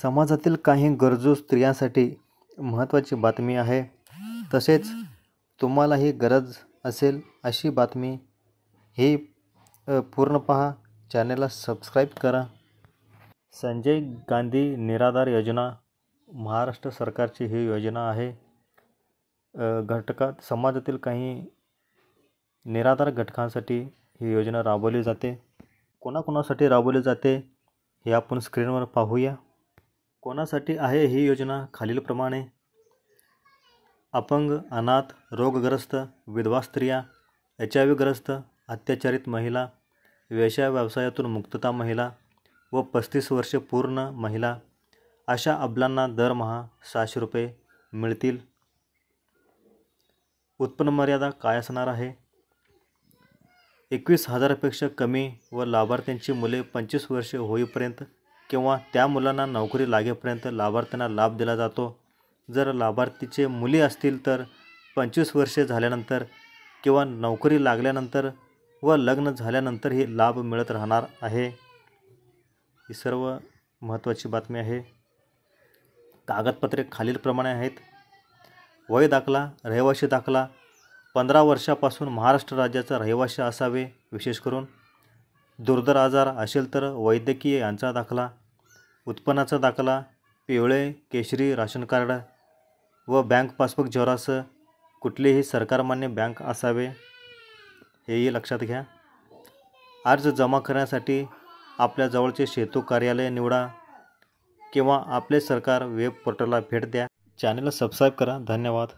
समाजातील काही गरजू स्त्रियांसाठी महत्त्वाची बातमी आहे. तसेच तुम्हालाही गरज असेल अशी बातमी ही पूर्ण पहा. चॅनलला सबस्क्राईब करा. संजय गांधी निराधार योजना महाराष्ट्र सरकारची ही योजना आहे. समाजातील काही निराधार घटकांसाठी ही योजना राबवली जाते. कोणाकोणासाठी राबवली जाते हे आपण स्क्रीनवर पाहूया. कोणासाठी आहे ही योजना खालीलप्रमाणे: अपंग, अनाथ, रोगग्रस्त, विधवा स्त्रिया, HIV ग्रस्त, अत्याचारित महिला, व्यवसायातून मुक्तता महिला व 35 वर्षे पूर्ण महिला अशा अबलांना दरमहा 600 रुपये मिळतील. उत्पन्न मर्यादा काय असणार आहे? 21,000पेक्षा कमी व लाभार्थ्यांची मुले 25 वर्षे होईपर्यंत किंवा त्या मुलांना नोकरी लागेपर्यंत लाभार्थ्यांना लाभ दिला जातो. जर लाभार्थीचे मुली असतील तर 25 वर्षे झाल्यानंतर किंवा नोकरी लागल्यानंतर व लग्न झाल्यानंतरही लाभ मिळत राहणार आहे. ही सर्व महत्त्वाची बातमी आहे. कागदपत्रे खालीलप्रमाणे आहेत: वय दाखला, रहिवासी दाखला, 15 वर्षापासून महाराष्ट्र राज्याचा रहिवासी असावे. विशेष करून दुर्धर आजार असेल तर वैद्यकीय यांचा दाखला, उत्पन्नाचा दाखला, पिवळे केशरी राशन कार्ड व बँक पासबुक झेरॉक्स, कुठलेही सरकारमान्य बँक असावे, हेही लक्षात घ्या. अर्ज जमा करण्यासाठी आपल्या जवळचे सेतू कार्यालय निवडा किंवा आपले सरकार वेब पोर्टलला भेट द्या. चॅनलला सबस्क्राईब करा. धन्यवाद.